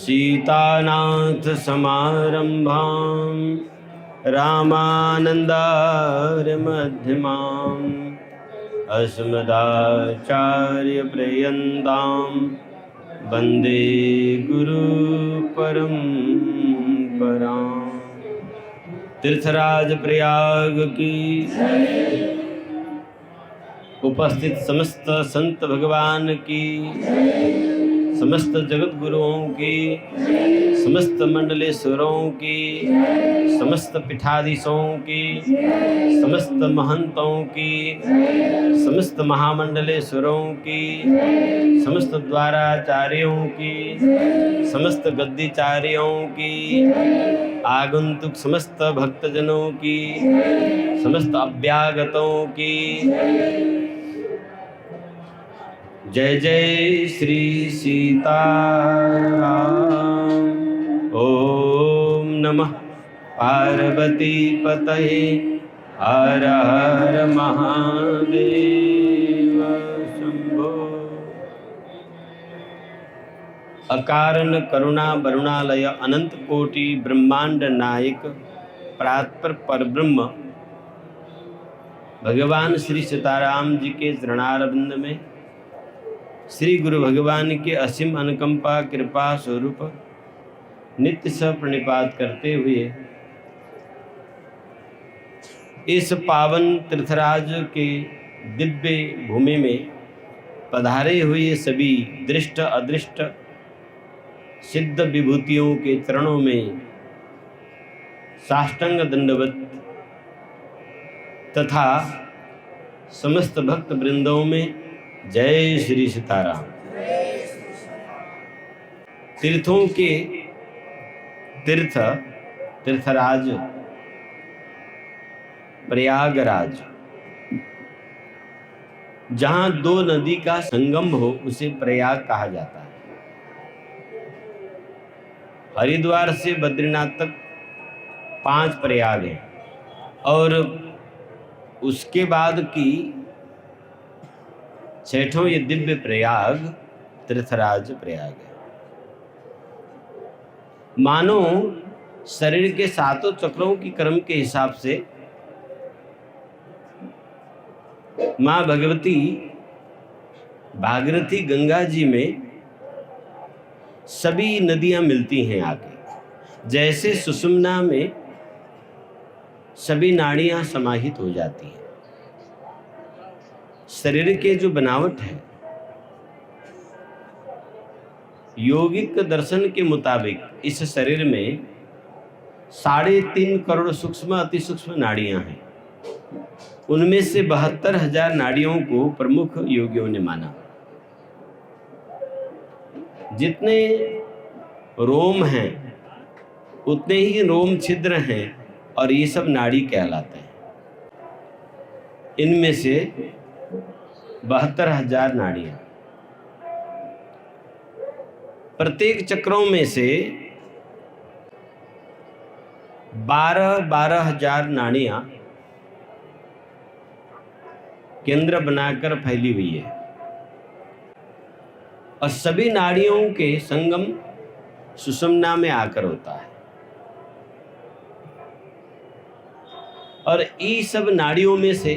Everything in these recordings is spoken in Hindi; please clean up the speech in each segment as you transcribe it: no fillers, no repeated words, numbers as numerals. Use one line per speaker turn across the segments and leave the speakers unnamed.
सीतानाथ समारंभां रामानंदार्य मध्यमाम् अस्मदाचार्यपर्यन्तां वन्दे गुरुपरम्पराम्। तीर्थराज प्रयाग की, उपस्थित समस्त संत भगवान की, समस्त जगत गुरुओं की, समस्त मंडलेश्वरों की, समस्त पीठाधीशों की, समस्त महंतों की, समस्त महामंडलेश्वरों की, समस्त द्वाराचार्यों की, समस्त गद्दीचार्यों की, आगंतुक समस्त भक्तजनों की, समस्त अभ्यागतों की, जय जय श्री सीताराम। ओम नमः पार्वती पतये हर हर महादेव शंभो। अकारण करुणा वरुणालय अनंत कोटि ब्रह्मांड नायक परात्पर परब्रह्म भगवान श्री सीताराम जी के चरणारविंद में श्री गुरु भगवान के असीम अनुकंपा कृपा स्वरूप नित्य स प्रणिपात करते हुए इस पावन तीर्थराज के दिव्य भूमि में पधारे हुए सभी दृष्ट अदृष्ट सिद्ध विभूतियों के चरणों में साष्टांग दंडवत तथा समस्त भक्त वृंदों में जय श्री सीताराम। तीर्थों के तीर्थराज प्रयागराज, जहाँ दो नदी का संगम हो उसे प्रयाग कहा जाता है। हरिद्वार से बद्रीनाथ तक 5 प्रयाग हैं और उसके बाद की 6ठों ये दिव्य प्रयाग तीर्थराज प्रयाग है। मानो शरीर के 7 चक्रों की क्रम के हिसाब से माँ भगवती भागीरथी गंगा जी में सभी नदियां मिलती हैं आके, जैसे सुषुम्ना में सभी नाड़ियां समाहित हो जाती हैं। शरीर के जो बनावट है, योगिक दर्शन के मुताबिक इस शरीर में 3.5 करोड़ सूक्ष्म अति सूक्ष्म नाड़ियां हैं। उनमें से 72,000 नाड़ियों को प्रमुख योगियों ने माना। जितने रोम हैं उतने ही रोम छिद्र हैं और ये सब नाड़ी कहलाते हैं। इनमें से 72,000 नाड़ियां, प्रत्येक चक्रों में से 12,000 नाड़ियां केंद्र बनाकर फैली हुई है और सभी नाड़ियों के संगम सुषुम्ना में आकर होता है। और ये सब नाड़ियों में से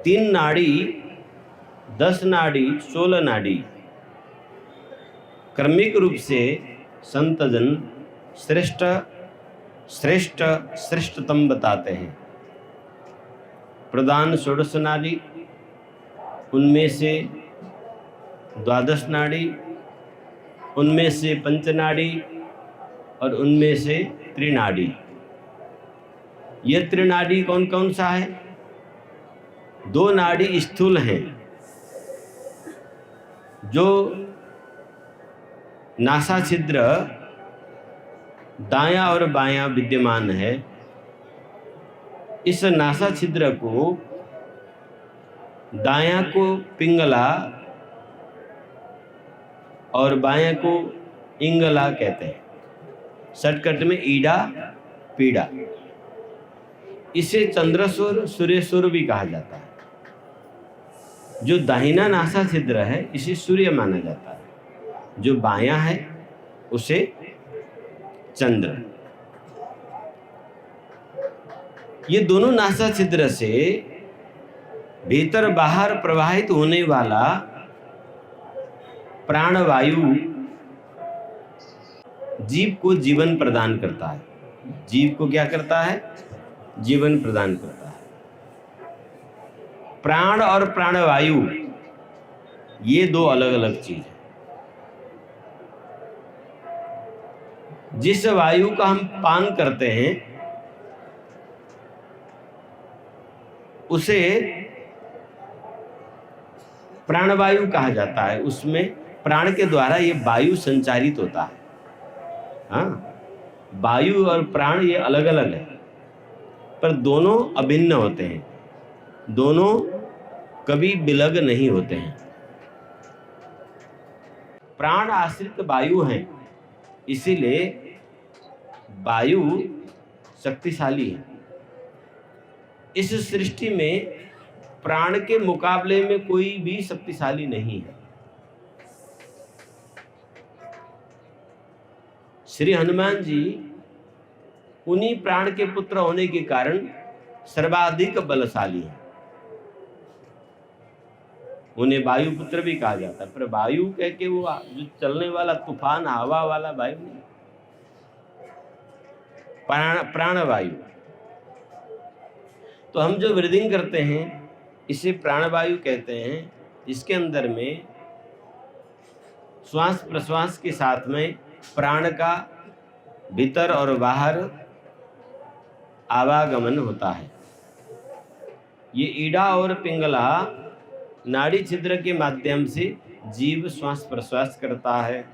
3 नाड़ी, 10 नाड़ी, 16 नाड़ी क्रमिक रूप से संतजन श्रेष्ठतम बताते हैं। प्रधान 16 नाड़ी, उनमें से 12 नाड़ी, उनमें से पंचनाड़ी और उनमें से त्रिनाड़ी। ये त्रिनाड़ी कौन कौन सा है? 2 नाड़ी स्थूल हैं जो नासा छिद्र दायां और बायां विद्यमान है। इस नासा छिद्र को दायां को पिंगला और बायां को इंगला कहते हैं। शॉर्टकट में ईडा पीड़ा। इसे चंद्रसूर सूर्यसूर भी कहा जाता है। जो दाहिना नासा छिद्र है इसे सूर्य माना जाता है, जो बायां है उसे चंद्र। ये दोनों नासा छिद्र से भीतर बाहर प्रवाहित होने वाला प्राणवायु जीव को जीवन प्रदान करता है। जीव को क्या करता है? जीवन प्रदान करता है। प्राण और प्राणवायु ये दो अलग अलग चीज है। जिस वायु का हम पान करते हैं उसे प्राणवायु कहा जाता है। उसमें प्राण के द्वारा ये वायु संचारित होता है। हाँ, वायु और प्राण ये अलग अलग है, पर दोनों अभिन्न होते हैं, दोनों कभी विलग नहीं होते हैं। प्राण आश्रित वायु हैं, इसीलिए वायु शक्तिशाली है। इस सृष्टि में प्राण के मुकाबले में कोई भी शक्तिशाली नहीं है। श्री हनुमान जी उन्हीं प्राण के पुत्र होने के कारण सर्वाधिक बलशाली हैं। उन्हें वायु पुत्र भी कहा जाता है, पर वायु कह के वो जो चलने वाला तूफान हवा वाला वायु नहीं, प्राणवायु। तो हम जो ब्रीदिंग करते हैं इसे प्राणवायु कहते हैं। इसके अंदर में श्वास प्रश्वास के साथ में प्राण का भीतर और बाहर आवागमन होता है। ये ईड़ा और पिंगला नाड़ी छिद्र के माध्यम से जीव श्वास प्रश्वास करता है।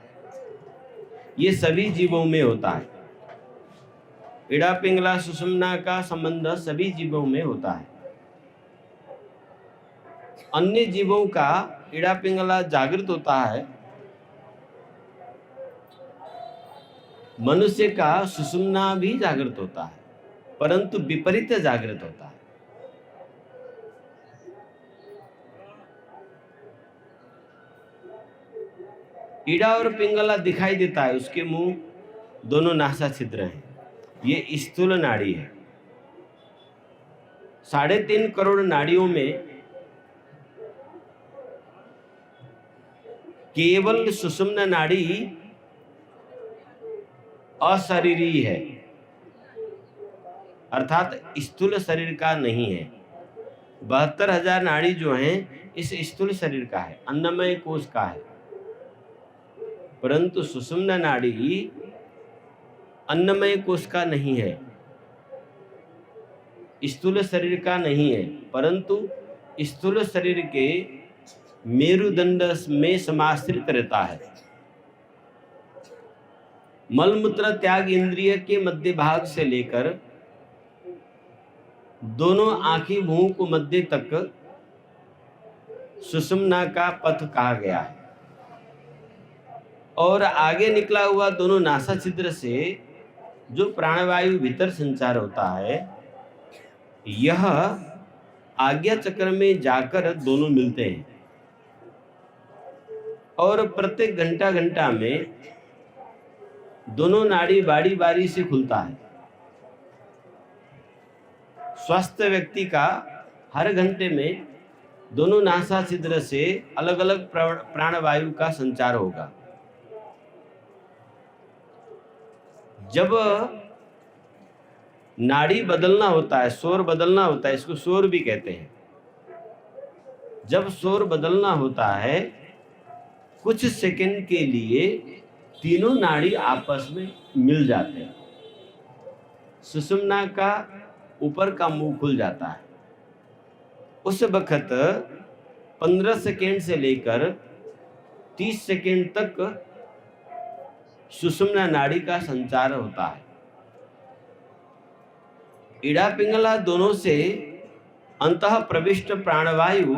ये सभी जीवों में होता है। ईड़ा पिंगला सुषुम्ना का संबंध सभी जीवों में होता है। अन्य जीवों का ईड़ा पिंगला जागृत होता है, मनुष्य का सुषुम्ना भी जागृत होता है, परंतु विपरीत जागृत होता है। ईड़ा और पिंगला दिखाई देता है, उसके मुंह दोनों नासा छिद्र हैं। ये स्थूल नाड़ी है। 3.5 करोड़ नाड़ियों में केवल सुषुम्ना नाड़ी अशरीरी है, अर्थात स्थूल शरीर का नहीं है। 72,000 नाड़ी जो हैं इस स्थूल शरीर का है, अन्नमय कोश का है, परंतु सुषुम्ना नाड़ी अन्नमय कोश का नहीं है, स्थूल शरीर का नहीं है, परंतु स्थूल शरीर के मेरुदंड में समाश्रित रहता है। मलमूत्र त्याग इंद्रिय के मध्य भाग से लेकर दोनों आंखी मुंह को मध्य तक सुषुम्ना का पथ कहा गया है। और आगे निकला हुआ दोनों नासा छिद्र से जो प्राणवायु भीतर संचार होता है, यह आज्ञा चक्र में जाकर दोनों मिलते हैं और प्रत्येक घंटा में दोनों नाड़ी बारी बारी से खुलता है। स्वस्थ व्यक्ति का हर घंटे में दोनों नासा छिद्र से अलग अलग प्राणवायु का संचार होगा। जब नाड़ी बदलना होता है, शोर बदलना होता है, इसको शोर भी कहते हैं। जब शोर बदलना होता है, कुछ सेकंड के लिए तीनों नाड़ी आपस में मिल जाते हैं। सुषुम्ना का ऊपर का मुंह खुल जाता है। उस वक्त 15 सेकंड से लेकर 30 सेकंड तक सुषुम्ना नाड़ी का संचार होता है। ईड़ा पिंगला दोनों से अंतः प्रविष्ट प्राणवायु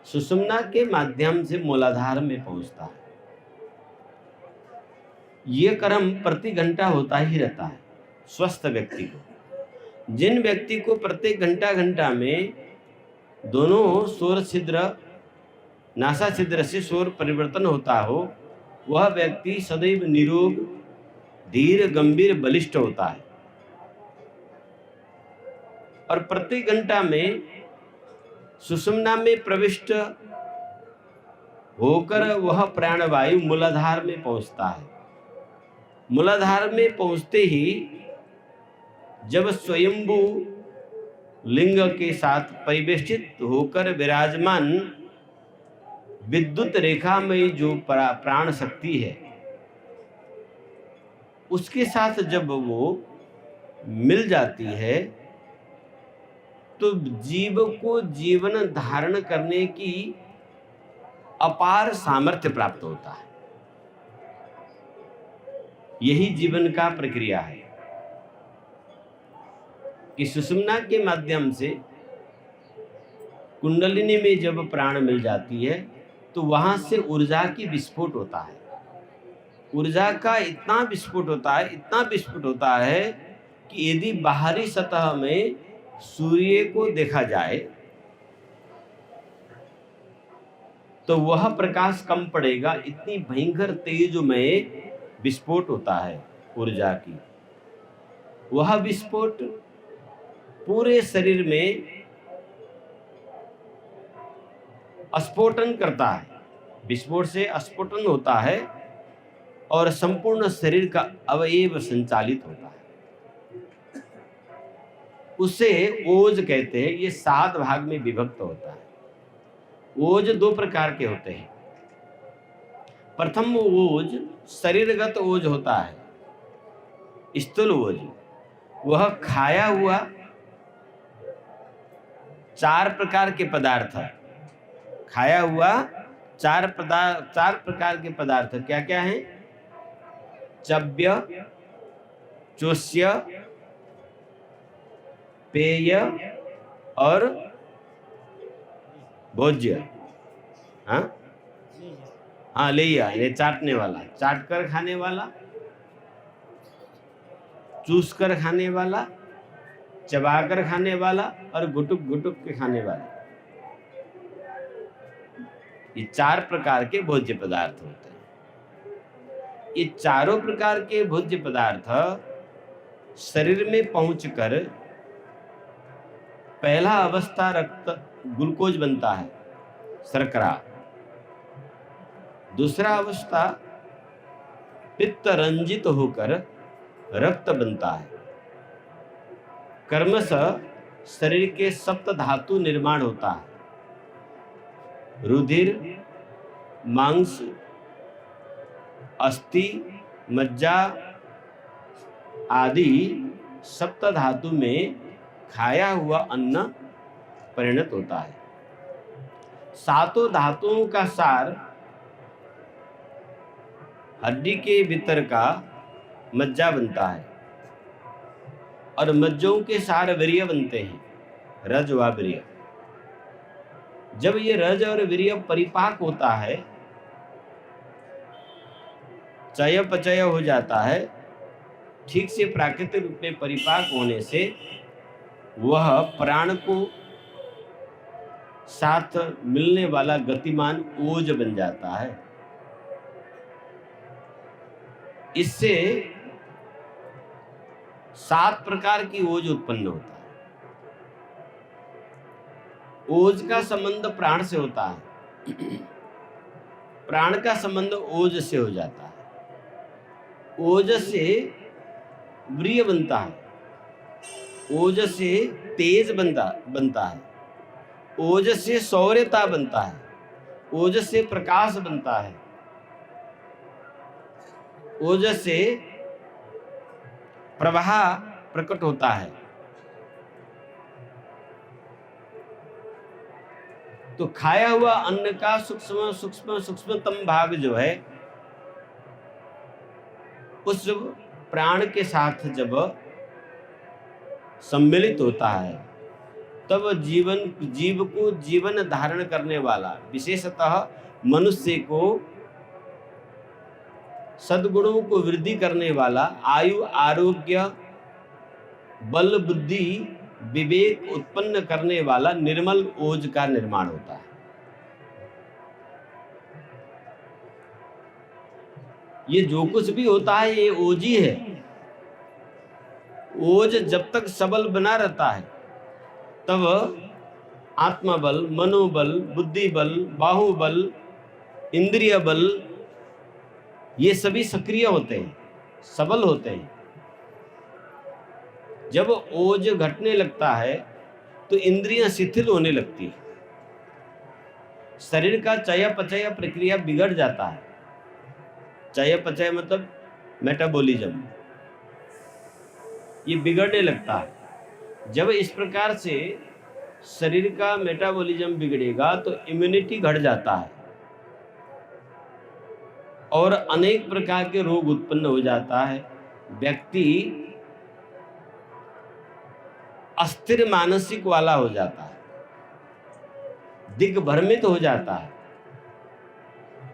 सुषुम्ना के माध्यम से मूलाधार में पहुंचता है। ये क्रम प्रति घंटा होता ही रहता है स्वस्थ व्यक्ति को। जिन व्यक्ति को प्रत्येक घंटा में दोनों शोर छिद्र नासा छिद्र से शोर परिवर्तन होता हो, वह व्यक्ति सदैव निरोग, धीर, गंभीर, बलिष्ठ होता है और प्रति घंटा में सुषुम्ना में प्रविष्ट होकर वह प्राणवायु मूलाधार में पहुंचता है। मूलाधार में पहुंचते ही जब स्वयंभू लिंग के साथ परिवेष्टित होकर विराजमान विद्युत रेखा में जो प्राण शक्ति है, उसके साथ जब वो मिल जाती है तो जीव को जीवन धारण करने की अपार सामर्थ्य प्राप्त होता है। यही जीवन का प्रक्रिया है कि सुषुम्ना के माध्यम से कुंडलिनी में जब प्राण मिल जाती है तो वहां से ऊर्जा की विस्फोट होता है। ऊर्जा का इतना विस्फोट होता है कि यदि बाहरी सतह में सूर्य को देखा जाए तो वह प्रकाश कम पड़ेगा। इतनी भयंकर तेजमय विस्फोट होता है ऊर्जा की। वह विस्फोट पूरे शरीर में स्फोटन करता है। विस्फोट से स्फोटन होता है और संपूर्ण शरीर का अवयव संचालित होता है। उसे ओज कहते हैं। ये 7 भाग में विभक्त होता है। ओज 2 प्रकार के होते हैं। प्रथम ओज शरीरगत ओज होता है। स्थूल ओज वह खाया हुआ 4 प्रकार के पदार्थ, खाया हुआ 4 प्रकार के पदार्थ क्या क्या हैं? चव्य, चोष्य, पेय और भोज्य। हाँ लिया, ये चाटने वाला, चाट कर खाने वाला, चूस कर खाने वाला, चबा कर खाने वाला और गुटुक गुटुक के खाने वाला। ये 4 प्रकार के भोज्य पदार्थ होते हैं। ये चारों प्रकार के भोज्य पदार्थ शरीर में पहुंचकर पहला अवस्था रक्त ग्लूकोज बनता है, शर्करा। दूसरा अवस्था पित्त रंजित होकर रक्त बनता है। क्रमशः शरीर के 7 धातु निर्माण होता है। रुधिर, मांस, अस्थि, मज्जा आदि 7 धातु में खाया हुआ अन्न परिणत होता है। 7 धातुओं का सार हड्डी के भीतर का मज्जा बनता है और मज्जों के सार वीर्य बनते हैं, रज व वीर्य। जब ये रज और वीर्य परिपाक होता है, चयापचय हो जाता है, ठीक से प्राकृतिक रूप में परिपाक होने से वह प्राण को साथ मिलने वाला गतिमान ओज बन जाता है। इससे 7 प्रकार की ओज उत्पन्न होता है। ओज का संबंध प्राण से होता है, प्राण का संबंध ओज से हो जाता है। ओज से वीर्य बनता है, ओज से तेज बनता है, ओज से शौर्यता बनता है, ओज से प्रकाश बनता है, ओज से प्रवाह प्रकट होता है। तो खाया हुआ अन्न का सूक्ष्मतम भाग जो है, उस प्राण के साथ जब सम्मिलित होता है तब जीव को जीवन धारण करने वाला, विशेषतः मनुष्य को सद्गुणों को वृद्धि करने वाला, आयु, आरोग्य, बल, बुद्धि, विवेक उत्पन्न करने वाला निर्मल ओज का निर्माण होता है। ये जो कुछ भी होता है ये ओज ही है। ओज जब तक सबल बना रहता है तब आत्मबल, मनोबल, बुद्धि बल, बाहुबल, इंद्रिय बल ये सभी सक्रिय होते हैं, सबल होते हैं। जब ओज घटने लगता है तो इंद्रियां शिथिल होने लगती है, शरीर का चयापचय प्रक्रिया बिगड़ जाता है। चयापचय मतलब मेटाबॉलिज्म, ये बिगड़ने लगता है। जब इस प्रकार से शरीर का मेटाबॉलिज्म बिगड़ेगा तो इम्यूनिटी घट जाता है और अनेक प्रकार के रोग उत्पन्न हो जाता है। व्यक्ति अस्थिर मानसिक वाला हो जाता है, दिग्भ्रमित हो जाता है,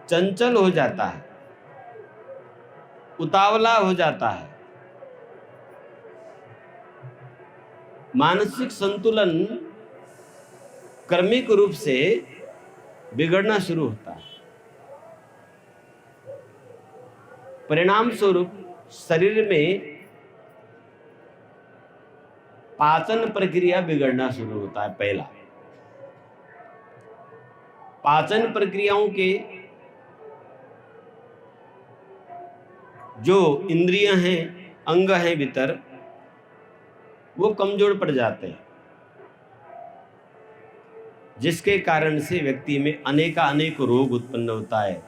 चंचल हो जाता है, उतावला हो जाता है, मानसिक संतुलन क्रमिक रूप से बिगड़ना शुरू होता है। परिणाम स्वरूप शरीर में पाचन प्रक्रिया बिगड़ना शुरू होता है। पहला, पाचन प्रक्रियाओं के जो इंद्रियां हैं, अंग हैं भीतर, वो कमजोर पड़ जाते हैं, जिसके कारण से व्यक्ति में अनेक रोग उत्पन्न होता है।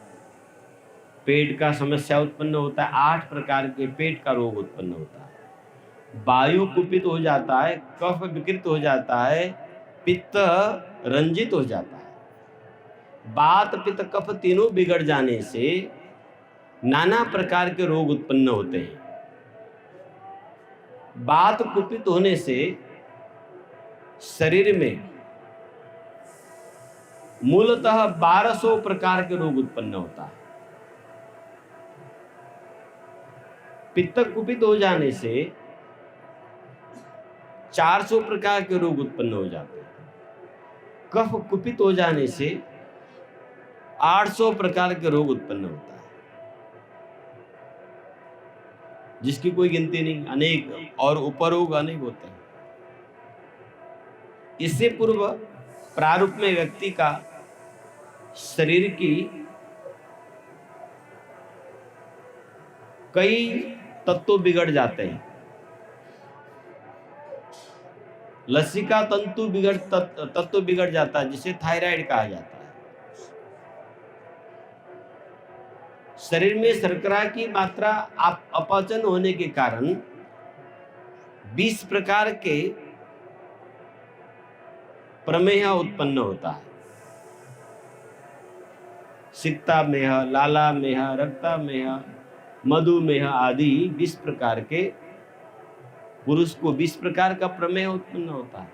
पेट का समस्या उत्पन्न होता है, 8 प्रकार के पेट का रोग उत्पन्न होता है। वायु कुपित हो जाता है, कफ विकृत हो जाता है, पित्त रंजित हो जाता है। वात पित्त कफ तीनों बिगड़ जाने से नाना प्रकार के रोग उत्पन्न होते हैं। वात कुपित होने से शरीर में मूलतः 1200 प्रकार के रोग उत्पन्न होता है। पित्त कुपित हो जाने से 400 प्रकार के रोग उत्पन्न हो जाते हैं। कफ कुपित हो जाने से 800 प्रकार के रोग उत्पन्न होता है, जिसकी कोई गिनती नहीं, अनेक और उपरोग अनेक होते हैं। इससे पूर्व प्रारूप में व्यक्ति का शरीर की कई तत्व बिगड़ जाते हैं। लसिका तत्व बिगड़ जाता है, जिसे थायराइड कहा जाता है। शरीर में शर्करा की मात्रा अपचन होने के कारण 20 प्रकार के प्रमेह उत्पन्न होता है। सिक्तामेह, लालामेह, रक्तामेह, मधुमेह आदि 20 प्रकार के, पुरुष को 20 प्रकार का प्रमेह उत्पन्न होता है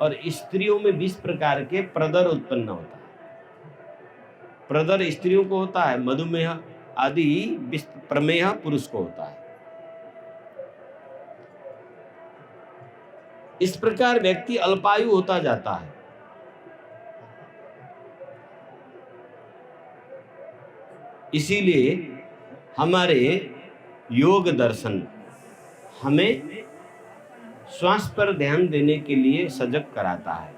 और स्त्रियों में 20 प्रकार के प्रदर उत्पन्न होता है। प्रदर स्त्रियों को होता है, मधुमेह आदि 20 प्रमेह पुरुष को होता है। इस प्रकार व्यक्ति अल्पायु होता जाता है। इसीलिए हमारे योग दर्शन हमें श्वास पर ध्यान देने के लिए सजग कराता है।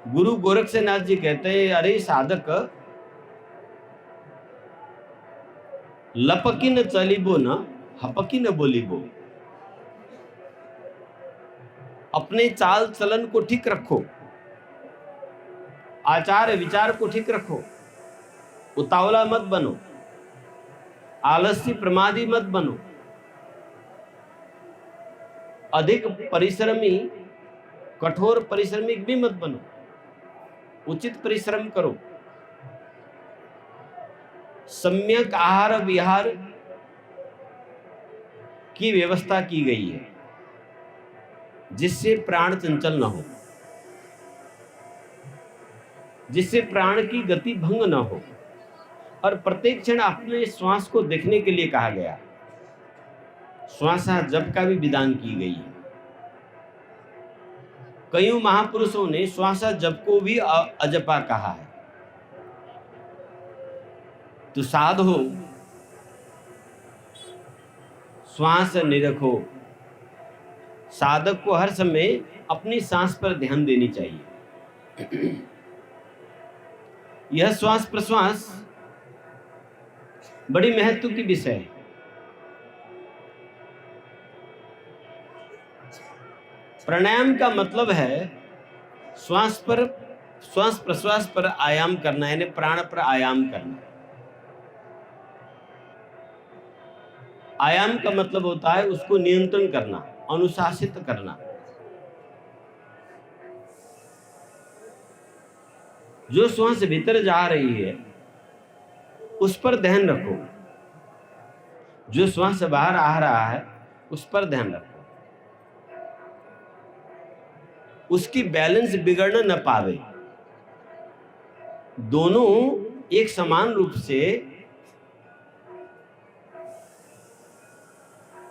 गुरु गोरक्षनाथ जी कहते हैं, अरे साधक, लपकी न चलिबो न हपकी न बोलिबो। अपने चाल चलन को ठीक रखो, आचार विचार को ठीक रखो, उतावला मत बनो, आलसी प्रमादी मत बनो, अधिक परिश्रमी कठोर परिश्रमी भी मत बनो, उचित परिश्रम करो। सम्यक आहार विहार की व्यवस्था की गई है, जिससे प्राण चंचल न हो, जिससे प्राण की गति भंग न हो, और प्रत्येक क्षण अपने श्वास को देखने के लिए कहा गया। श्वासा जप का भी विधान की गई है। कई महापुरुषों ने श्वासा जप को भी अजपा कहा है। तो साधो श्वास निरखो। साधक को हर समय अपनी सांस पर ध्यान देनी चाहिए। यह श्वास प्रश्वास बड़ी महत्व की विषय है। प्राणायाम का मतलब है श्वास प्रश्वास पर आयाम करना, यानी प्राण पर आयाम करना। आयाम का मतलब होता है उसको नियंत्रण करना, अनुशासित करना। जो श्वास भीतर जा रही है उस पर ध्यान रखो, जो श्वास बाहर आ रहा है उस पर ध्यान रखो। उसकी बैलेंस बिगड़ना न पावे, दोनों एक समान रूप से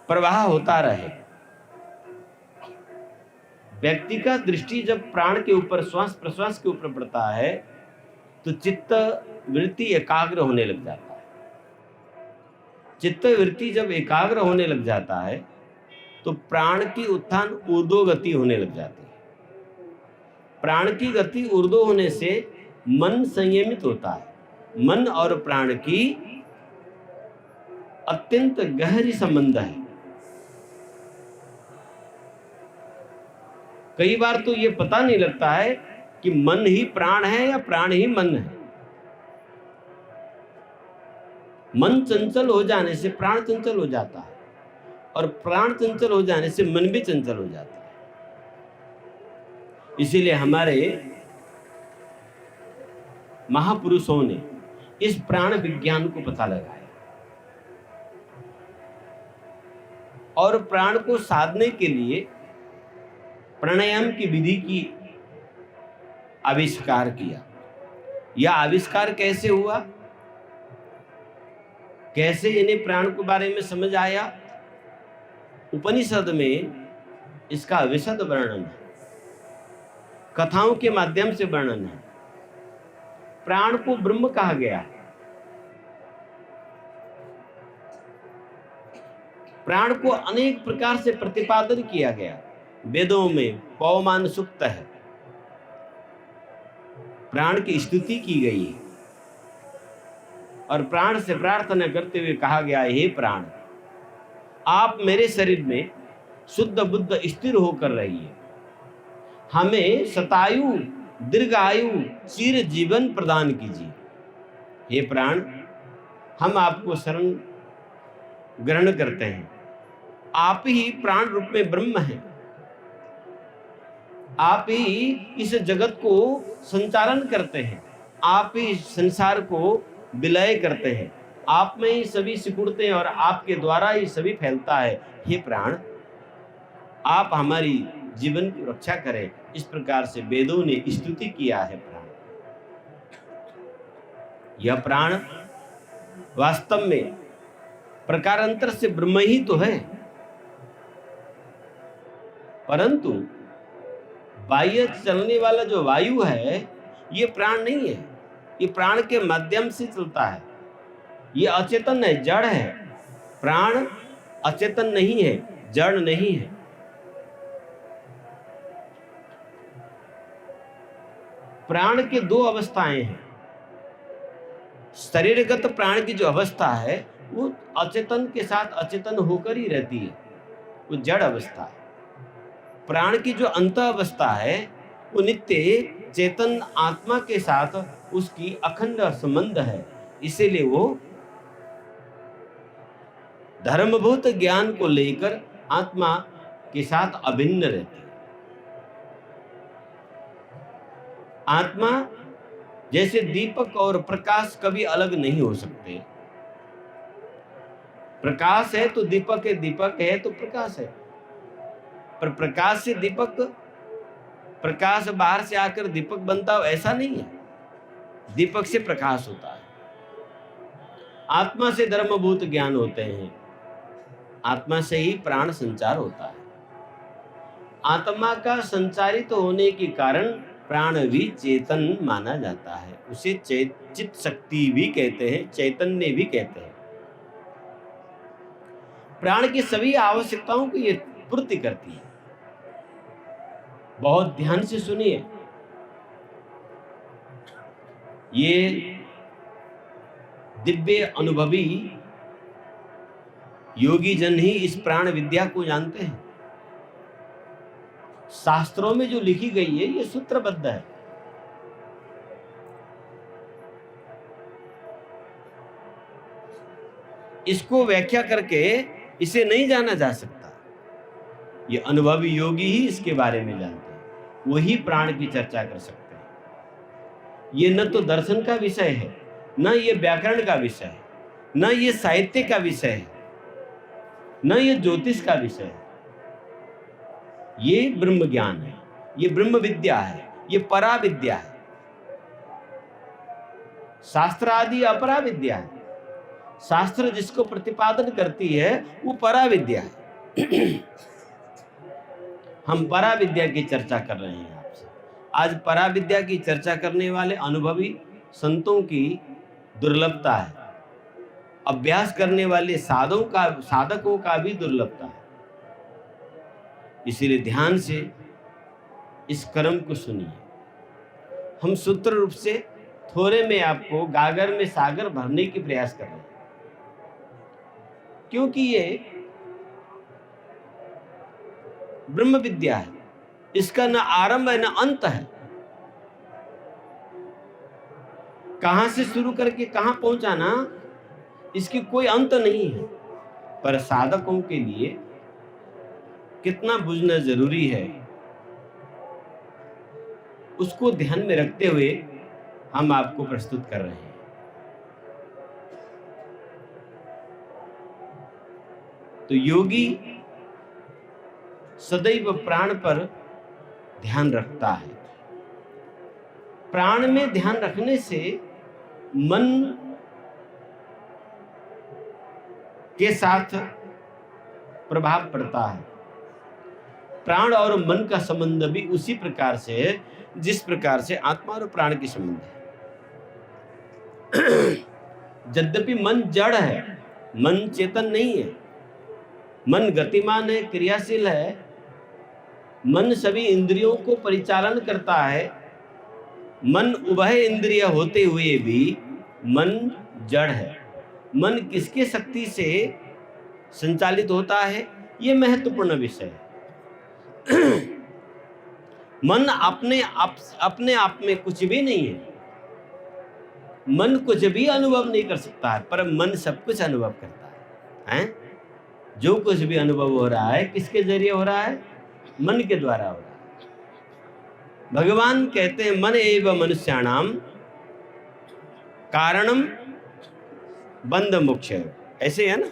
प्रवाह होता रहे। व्यक्ति का दृष्टि जब प्राण के ऊपर, श्वास प्रश्वास के ऊपर पड़ता है तो चित्त वृत्ति एकाग्र होने लग जाता है। चित्त वृत्ति जब एकाग्र होने लग जाता है तो प्राण की उत्थान ऊर्ध्व गति होने लग जाती है। प्राण की गति ऊर्ध्व होने से मन संयमित होता है। मन और प्राण की अत्यंत गहरी संबंध है। कई बार तो ये पता नहीं लगता है कि मन ही प्राण है या प्राण ही मन है। मन चंचल हो जाने से प्राण चंचल हो जाता है और प्राण चंचल हो जाने से मन भी चंचल हो जाता है। इसीलिए हमारे महापुरुषों ने इस प्राण विज्ञान को पता लगाया और प्राण को साधने के लिए प्राणायाम की विधि की आविष्कार किया। यह आविष्कार कैसे हुआ, कैसे इन्हें प्राण के बारे में समझ आया, उपनिषद में इसका विशद वर्णन है, कथाओं के माध्यम से वर्णन है। प्राण को ब्रह्म कहा गया है। प्राण को अनेक प्रकार से प्रतिपादन किया गया। वेदों में पवमान सूक्त है, प्राण की स्तुति की गई है और प्राण से प्रार्थना करते हुए कहा गया, हे प्राण, आप मेरे शरीर में शुद्ध बुद्ध स्थिर होकर रहिए, हमें शतायु दीर्घायु चिर जीवन प्रदान कीजिए। हे प्राण, हम आपको शरण ग्रहण करते हैं। आप ही प्राण रूप में ब्रह्म हैं। आप ही इस जगत को संचालन करते हैं। आप ही संसार को विलय करते हैं। आप में ही सभी सिकुड़ते हैं और आपके द्वारा ही सभी फैलता है। हे प्राण, आप हमारी जीवन की रक्षा करें। इस प्रकार से वेदों ने स्तुति किया है प्राण। यह प्राण वास्तव में प्रकारांतर से ब्रह्म ही तो है, परंतु बाह्य चलने वाला जो वायु है ये प्राण नहीं है। ये प्राण के माध्यम से चलता है। ये अचेतन है, जड़ है। प्राण अचेतन नहीं है, जड़ नहीं है। प्राण के दो अवस्थाएं हैं। शरीरगत प्राण की जो अवस्था है वो अचेतन के साथ अचेतन होकर ही रहती है, वो जड़ अवस्था है। प्राण की जो अंत अवस्था है वो नित्य चेतन आत्मा के साथ उसकी अखंड संबंध है। इसीलिए वो धर्मभूत ज्ञान को लेकर आत्मा के साथ अभिन्न रहती है। आत्मा जैसे दीपक और प्रकाश कभी अलग नहीं हो सकते। प्रकाश है तो दीपक है, दीपक है तो प्रकाश है। पर प्रकाश से दीपक, प्रकाश बाहर से आकर दीपक बनता हो ऐसा नहीं है। दीपक से प्रकाश होता है। आत्मा से धर्मभूत ज्ञान होते हैं। आत्मा से ही प्राण संचार होता है। आत्मा का संचारित होने के कारण प्राण भी चेतन माना जाता है। उसे चित शक्ति भी कहते हैं, चैतन्य भी कहते हैं। प्राण की सभी आवश्यकताओं को ये पूर्ति करती है। बहुत ध्यान से सुनिए, ये दिव्य अनुभवी योगी जन ही इस प्राण विद्या को जानते हैं। शास्त्रों में जो लिखी गई है ये सूत्रबद्ध है। इसको व्याख्या करके इसे नहीं जाना जा सकता। ये अनुभवी योगी ही इसके बारे में जानते हैं, वही प्राण की चर्चा कर सकते हैं। ये न तो दर्शन का विषय है, न ये व्याकरण का विषय है, न ये साहित्य का विषय है, न ये ज्योतिष का विषय है। ये ब्रह्म ज्ञान है, ये ब्रह्म विद्या है, ये परा विद्या है। शास्त्र आदि अपरा विद्या है। शास्त्र जिसको प्रतिपादन करती है वो परा विद्या है। हम परा विद्या की चर्चा कर रहे हैं आपसे। आज परा विद्या की चर्चा करने वाले अनुभवी संतों की दुर्लभता है, अभ्यास करने वाले साधकों का भी दुर्लभता है। इसीलिए ध्यान से इस क्रम को सुनिए। हम सूत्र रूप से थोड़े में आपको गागर में सागर भरने की प्रयास कर रहे हैं, क्योंकि ये ब्रह्म विद्या है। इसका न आरंभ है न अंत है। कहां से शुरू करके कहां पहुंचाना, इसकी कोई अंत नहीं है। पर साधकों के लिए कितना बुझना जरूरी है, उसको ध्यान में रखते हुए हम आपको प्रस्तुत कर रहे हैं। तो योगी सदैव प्राण पर ध्यान रखता है। प्राण में ध्यान रखने से मन के साथ प्रभाव पड़ता है। प्राण और मन का संबंध भी उसी प्रकार से है जिस प्रकार से आत्मा और प्राण की संबंध है। यद्यपि मन जड़ है, मन चेतन नहीं है। मन गतिमान है, क्रियाशील है। मन सभी इंद्रियों को परिचालन करता है। मन उभय इंद्रिय होते हुए भी मन जड़ है। मन किसके शक्ति से संचालित होता है, ये महत्वपूर्ण विषय है। मन अपने आप में कुछ भी नहीं है। मन कुछ भी अनुभव नहीं कर सकता है, पर मन सब कुछ अनुभव करता है। जो कुछ भी अनुभव हो रहा है किसके जरिए हो रहा है? मन के द्वारा हो रहा है। भगवान कहते हैं मन एव मनुष्याणाम कारणम बंध मोक्ष। ऐसे है ना?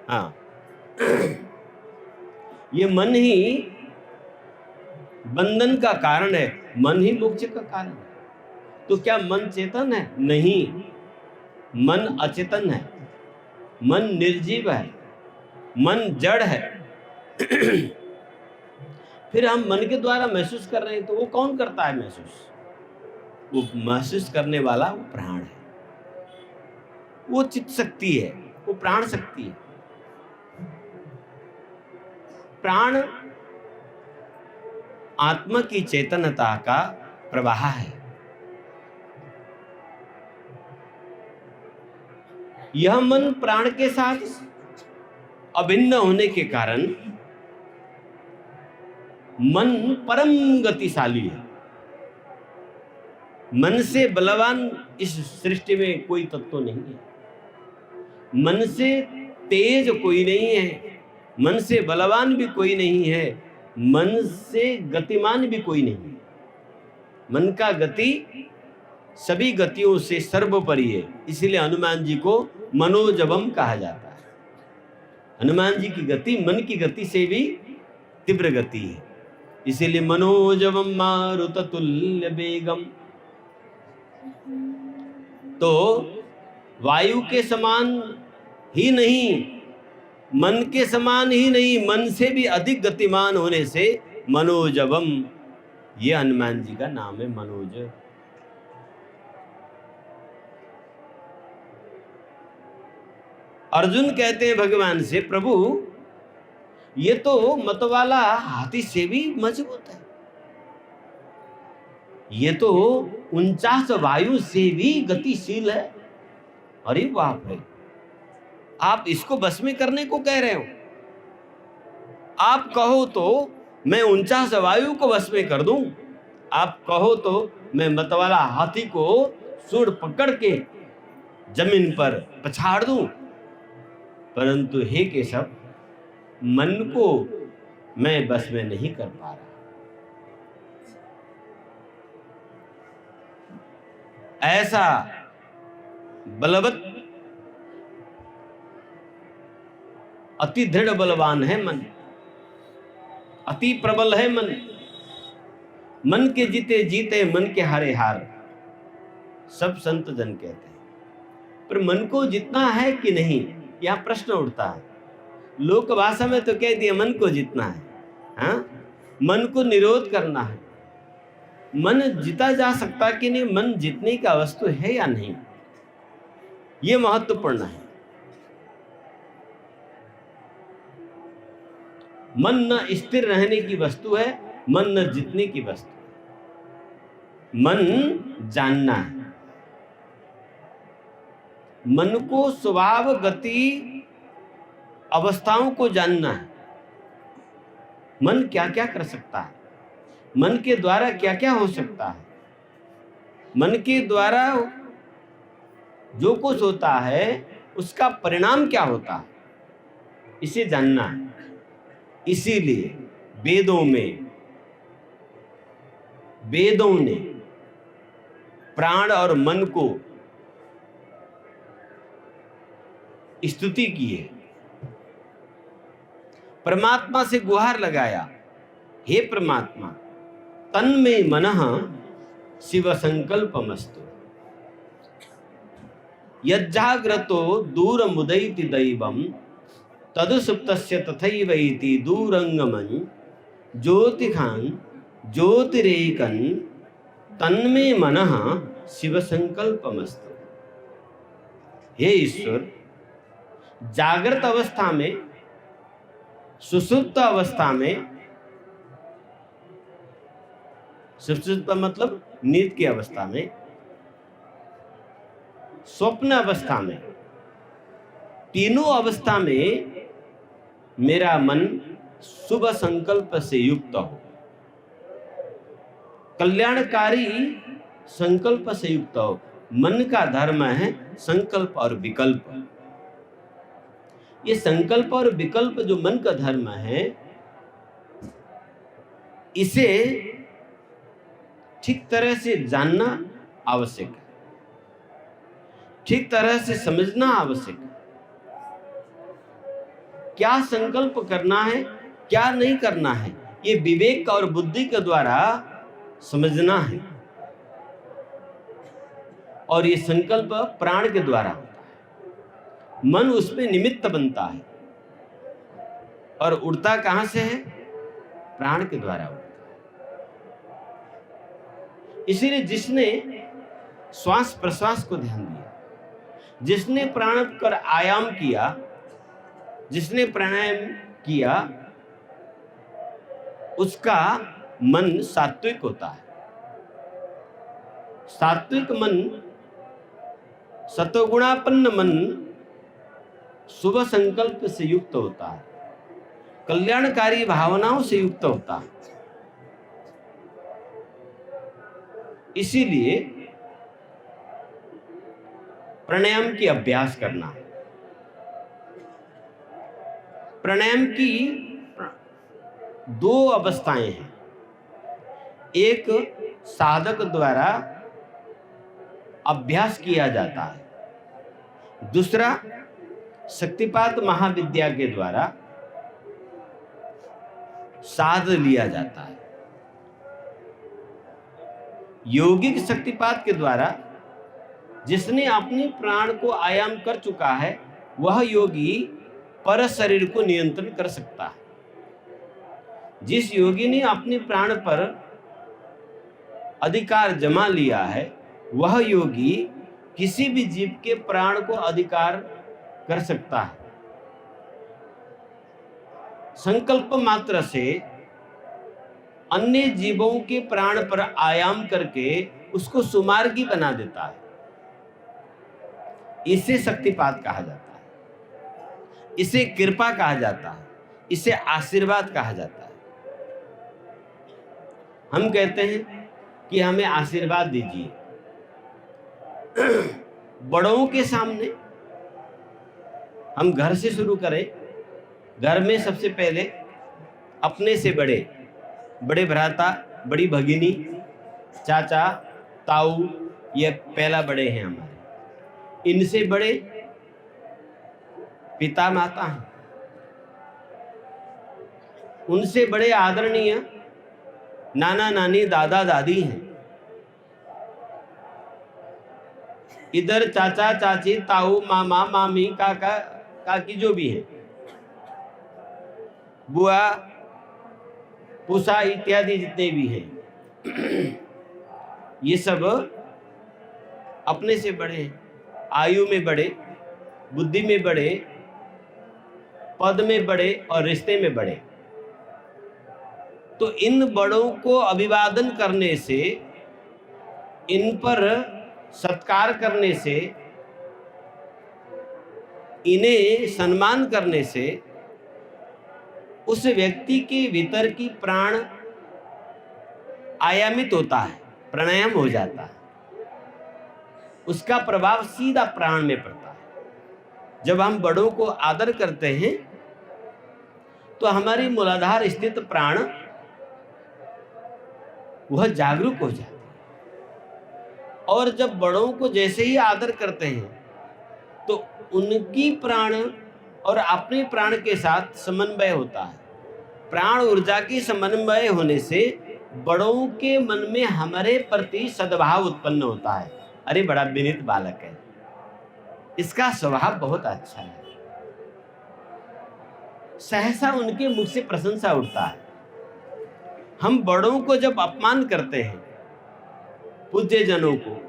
हाँ, ये मन ही बंधन का कारण है, मन ही मोक्ष का कारण है। तो क्या मन चेतन है? नहीं, मन अचेतन है, मन निर्जीव है, मन जड़ है। फिर हम मन के द्वारा महसूस कर रहे हैं, तो वो कौन करता है महसूस? वो महसूस करने वाला वो प्राण है, वो चित्त शक्ति है, वो प्राण शक्ति है। प्राण आत्मा की चेतनता का प्रवाह है। यह मन प्राण के साथ अभिन्न होने के कारण मन परम गतिशाली है। मन से बलवान इस सृष्टि में कोई तत्व नहीं है। मन से तेज कोई नहीं है, मन से बलवान भी कोई नहीं है, मन से गतिमान भी कोई नहीं है। मन का गति सभी गतियों से सर्वोपरि है। इसलिए हनुमान जी को मनोजवम कहा जाता है। हनुमान जी की गति मन की गति से भी तीव्र गति है। इसीलिए मनोजवम मारुततुल्य वेगम। तो वायु के समान ही नहीं, मन के समान ही नहीं, मन से भी अधिक गतिमान होने से मनोजवम, ये हनुमान जी का नाम है, मनोज। अर्जुन कहते हैं भगवान से, प्रभु ये तो मतवाला हाथी से भी मजबूत है, ये तो 49 वायु से भी गतिशील है। अरे बाप रे, आप इसको बस में करने को कह रहे हो? आप कहो तो मैं 49 वायु को बस में कर दूं, आप कहो तो मैं मतवाला हाथी को सूंड पकड़ के जमीन पर पछाड़ दूं, परंतु हे केशव, मन को मैं बस में नहीं कर पा रहा। ऐसा बलवत, अति दृढ़ बलवान है मन, अति प्रबल है मन। मन के जीते जीते मन के हारे हार, सब संत जन कहते हैं। पर मन को जितना है कि नहीं, यह प्रश्न उठता है। लोक भाषा में तो कह दिया मन को जितना है, हाँ, मन को निरोध करना है। मन जीता जा सकता कि नहीं, मन जीतने का वस्तु है या नहीं, ये महत्वपूर्ण है। मन न स्थिर रहने की वस्तु है, मन न जीतने की वस्तु है। मन जानना है, मन को स्वभाव, गति, अवस्थाओं को जानना है। मन क्या क्या कर सकता है, मन के द्वारा क्या क्या हो सकता है, मन के द्वारा जो कुछ होता है उसका परिणाम क्या होता है, इसे जानना है। इसीलिए वेदों ने प्राण और मन को स्तुति की है। परमात्मा से गुहार लगाया, हे परमात्मा, तन्मे मनः शिव संकल्पमस्तु, यज्जाग्रतो दूरमुदैति दैवं तदुसुप्तस्य तथैवैति दूरंगमं ज्योतिखां ज्योतिरेकं तन्मे मनः शिव संकल्पमस्तु। हे ईश्वर, जागृत अवस्था में, सुषुप्त अवस्था में, सुषुप्त मतलब नींद की अवस्था में, स्वप्न अवस्था में, तीनों अवस्था में मेरा मन शुभ संकल्प से युक्त हो, कल्याणकारी संकल्प से युक्त हो। मन का धर्म है संकल्प और विकल्प। ये संकल्प और विकल्प जो मन का धर्म है, इसे ठीक तरह से जानना आवश्यक है, ठीक तरह से समझना आवश्यक है। क्या संकल्प करना है, क्या नहीं करना है, ये विवेक और बुद्धि के द्वारा समझना है। और ये संकल्प प्राण के द्वारा होता है, मन उसमें निमित्त बनता है। और उड़ता कहां से है? प्राण के द्वारा उड़ता है। इसीलिए जिसने श्वास प्रश्वास को ध्यान दिया, जिसने प्राण कर आयाम किया, जिसने प्राणायाम किया, उसका मन सात्विक होता है। सात्विक मन, सत्वगुणापन्न मन शुभ संकल्प से युक्त होता है, कल्याणकारी भावनाओं से युक्त होता है। इसीलिए प्राणायाम की अभ्यास करना है। प्राणायाम की दो अवस्थाएं हैं। एक साधक द्वारा अभ्यास किया जाता है, दूसरा शक्तिपात महाविद्या के द्वारा साध लिया जाता है। यौगिक शक्तिपात के द्वारा जिसने अपने प्राण को आयाम कर चुका है, वह योगी पर शरीर को नियंत्रण कर सकता है। जिस योगी ने अपने प्राण पर अधिकार जमा लिया है, वह योगी किसी भी जीव के प्राण को अधिकार कर सकता है। संकल्प मात्र से अन्य जीवों के प्राण पर आयाम करके उसको सुमार्गी बना देता है। इसे शक्तिपात कहा जाता है, इसे कृपा कहा जाता है, इसे आशीर्वाद कहा जाता है। हम कहते हैं कि हमें आशीर्वाद दीजिए। बड़ों के सामने हम घर से शुरू करें। घर में सबसे पहले अपने से बड़े, बड़े भ्राता, बड़ी भगिनी, चाचा, ताऊ, ये पहला बड़े हैं हमारे। इनसे बड़े पिता माता हैं, उनसे बड़े आदरणीय नाना नानी, दादा दादी हैं। इधर चाचा चाची, ताऊ, मामा मामी, काका काकी जो भी है, बुआ पूसा इत्यादि जितने भी हैं, ये सब अपने से बड़े हैं। आयु में बड़े, बुद्धि में बड़े, पद में बड़े और रिश्ते में बड़े। तो इन बड़ों को अभिवादन करने से, इन पर सत्कार करने से, इन्हें सम्मान करने से उस व्यक्ति के भीतर की प्राण आयामित होता है, प्राणायाम हो जाता है। उसका प्रभाव सीधा प्राण में पड़ता है। जब हम बड़ों को आदर करते हैं तो हमारी मूलाधार स्थित प्राण वह जागरूक हो जाता है। और जब बड़ों को जैसे ही आदर करते हैं तो उनकी प्राण और अपने प्राण के साथ समन्वय होता है। प्राण ऊर्जा की समन्वय होने से बड़ों के मन में हमारे प्रति सद्भाव उत्पन्न होता है। अरे बड़ा विनीत बालक है, इसका स्वभाव बहुत अच्छा है। सहसा उनके मुख से प्रशंसा उठता है। हम बड़ों को जब अपमान करते हैं, पूज्य जनों को,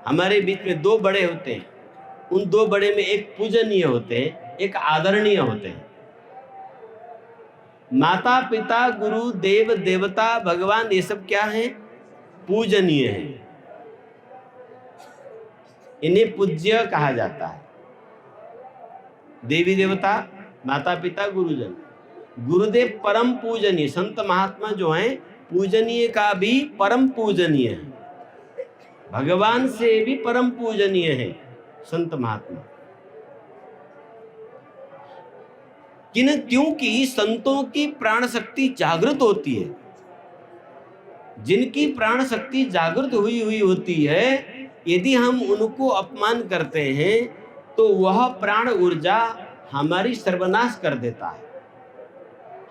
हमारे बीच में दो बड़े होते हैं, उन दो बड़े में एक पूजनीय होते हैं, एक आदरणीय होते हैं। माता पिता, गुरु, देव देवता, भगवान, ये सब क्या हैं? पूजनीय हैं। इन्हें पूज्य कहा जाता है। देवी देवता, माता पिता, गुरुजन, गुरुदेव परम पूजनीय। संत महात्मा जो हैं पूजनीय का भी परम पूजनीय है, भगवान से भी परम पूजनीय है संत महात्मा। क्योंकि संतों की प्राण शक्ति जागृत होती है। जिनकी प्राण शक्ति जागृत हुई होती है, यदि हम उनको अपमान करते हैं तो वह प्राण ऊर्जा हमारी सर्वनाश कर देता है,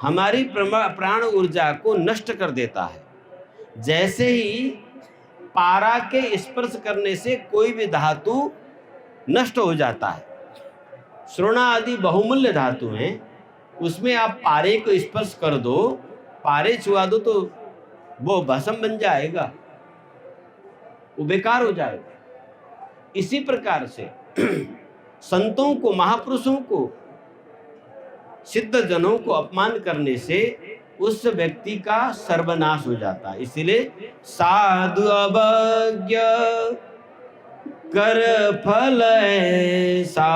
हमारी प्राण ऊर्जा को नष्ट कर देता है। जैसे ही पारा के स्पर्श करने से कोई भी धातु नष्ट हो जाता है। श्रोणा आदि बहुमूल्य धातु हैं, उसमें आप पारे को स्पर्श कर दो, पारे छुआ दो तो वो भस्म बन जाएगा, वो बेकार हो जाएगा। इसी प्रकार से संतों को, महापुरुषों को, सिद्ध जनों को अपमान करने से उस व्यक्ति का सर्वनाश हो जाता है। इसलिए साधु अवज्ञ कर फल ऐसा,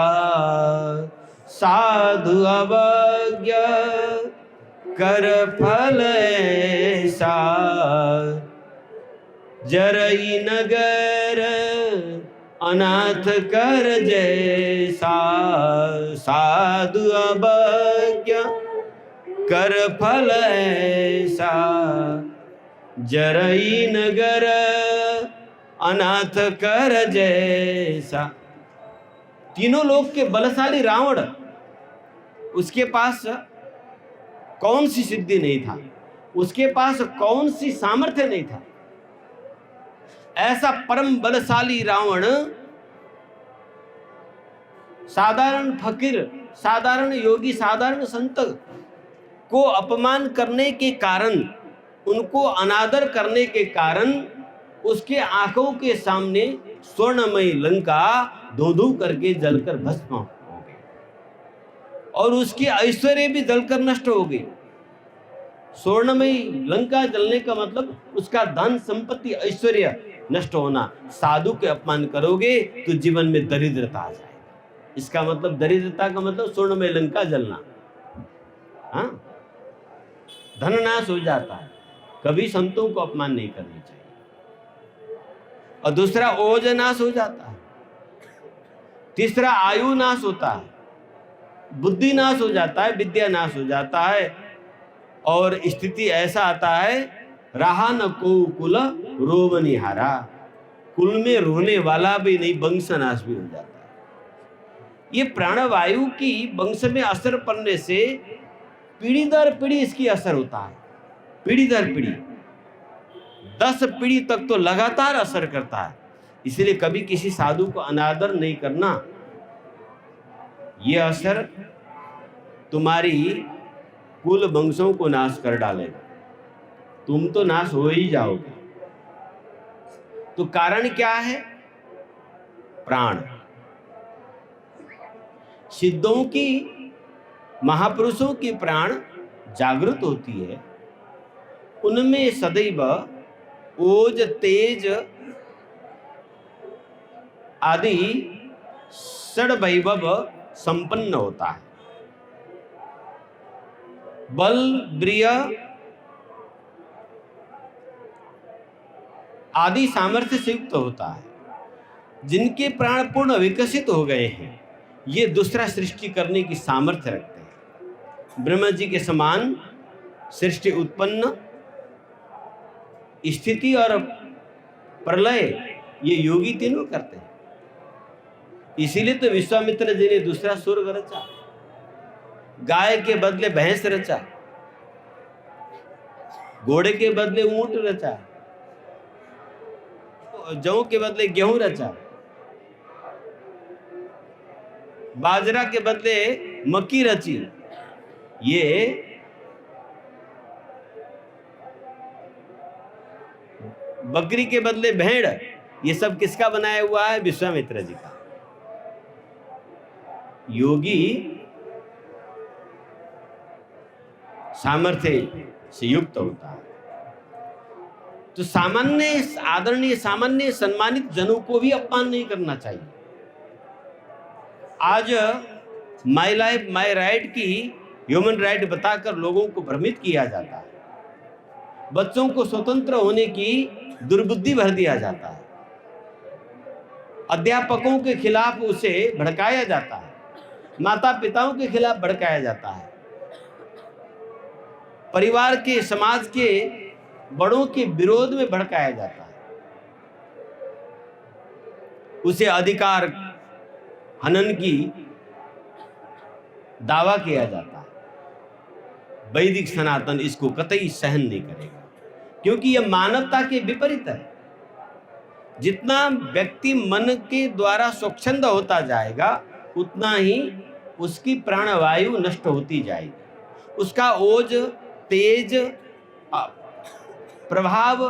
साधु अवज्ञ कर फल ऐसा, जरई नगर अनाथ कर जैसा, साधु अवज्ञ कर फल ऐसा, जरई नगर अनाथ कर जैसा। तीनों लोक के बलशाली रावण, उसके पास कौन सी सिद्धि नहीं था, उसके पास कौन सी सामर्थ्य नहीं था। ऐसा परम बलशाली रावण साधारण फकीर, साधारण योगी, साधारण संत को अपमान करने के कारण, उनको अनादर करने के कारण उसके आंखों के सामने स्वर्णमयी लंका धू धू करके जलकर भस्म हो गई और उसकी ऐश्वर्य भी जलकर नष्ट हो गई। स्वर्णमयी लंका जलने का मतलब उसका धन संपत्ति ऐश्वर्य नष्ट होना। साधु के अपमान करोगे तो जीवन में दरिद्रता आ जाएगी। इसका मतलब दरिद्रता का मतलब स्वर्णमयी लंका जलना। हाँ, धन नाश हो जाता है। कभी संतों को अपमान नहीं करना चाहिए। और दूसरा ओज नाश हो जाता है। तीसरा आयु नाश होता है, बुद्धि नाश हो जाता है, विद्या नाश हो जाता है। और स्थिति ऐसा आता है, रहा न को कुल रोवनिहारा, कुल में रोने वाला भी नहीं, वंश नाश भी हो जाता है। ये प्राणवायु की वंश में असर पड़ने से पीढ़ी दर पीढ़ी इसकी असर होता है। पीढ़ी दर पीढ़ी 10 पीढ़ी तक तो लगातार असर करता है। इसलिए कभी किसी साधु को अनादर नहीं करना। यह असर तुम्हारी कुल वंशों को नाश कर डालेगा। तुम तो नाश हो ही जाओगे। तो कारण क्या है? प्राण। सिद्धों की, महापुरुषों की प्राण जागृत होती है। उनमें सदैव ओज, तेज आदि षड्वैभव संपन्न होता है। बल, वीर्य आदि सामर्थ्य से युक्त होता है। जिनके प्राण पूर्ण विकसित हो गए हैं, ये दूसरा सृष्टि करने की सामर्थ्य रखते हैं। ब्रह्मा जी के समान सृष्टि उत्पन्न, स्थिति और प्रलय ये योगी तीनों करते हैं। इसीलिए तो विश्वामित्र जी ने दूसरा स्वर्ग रचा, गाय के बदले भैंस रचा, घोड़े के बदले ऊंट रचा, जौ के बदले गेहूं रचा, बाजरा के बदले मक्की रची। ये बकरी के बदले भेड़, ये सब किसका बनाया हुआ है? विश्वामित्र जी का। योगी सामर्थ्य से युक्त होता है। तो सामान्य, आदरणीय, सामान्य सम्मानित जनों को भी अपमान नहीं करना चाहिए। आज माई लाइफ माई राइट की ह्यूमन राइट बताकर लोगों को भ्रमित किया जाता है। बच्चों को स्वतंत्र होने की दुर्बुद्धि भर दिया जाता है। अध्यापकों के खिलाफ उसे भड़काया जाता है, माता पिताओं के खिलाफ भड़काया जाता है, परिवार के, समाज के बड़ों के विरोध में भड़काया जाता है। उसे अधिकार हनन की दावा किया जाता है। वैदिक सनातन इसको कतई सहन नहीं करेगा, क्योंकि यह मानवता के विपरीत है। जितना व्यक्ति मन के द्वारा स्वच्छंद होता जाएगा, उतना ही उसकी प्राणवायु नष्ट होती जाएगी। उसका ओज, तेज, प्रभाव,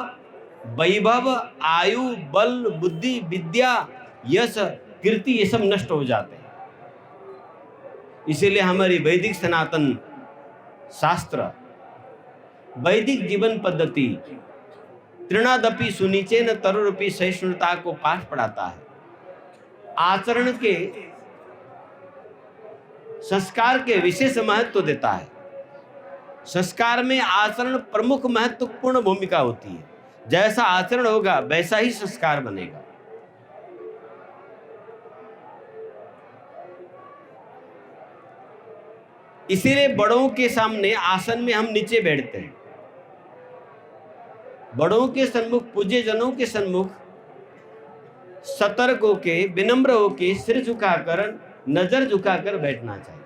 वैभव, आयु, बल, बुद्धि, विद्या, यश, कीर्ति, ये सब नष्ट हो जाते हैं। इसीलिए हमारी वैदिक सनातन शास्त्र, वैदिक जीवन पद्धति तृणादपि सुनिचेन तरुरपि सहिष्णुता को पाठ पढ़ाता है। आचरण के, संस्कार के विशेष महत्व देता है। संस्कार में आचरण प्रमुख महत्वपूर्ण भूमिका होती है। जैसा आचरण होगा वैसा ही संस्कार बनेगा। इसीलिए बड़ों के सामने आसन में हम नीचे बैठते हैं। बड़ों के सन्मुख, पूज्य जनों के सन्मुख सतर्क होके, विनम्र होके, सिर झुकाकर, नजर झुकाकर बैठना चाहिए।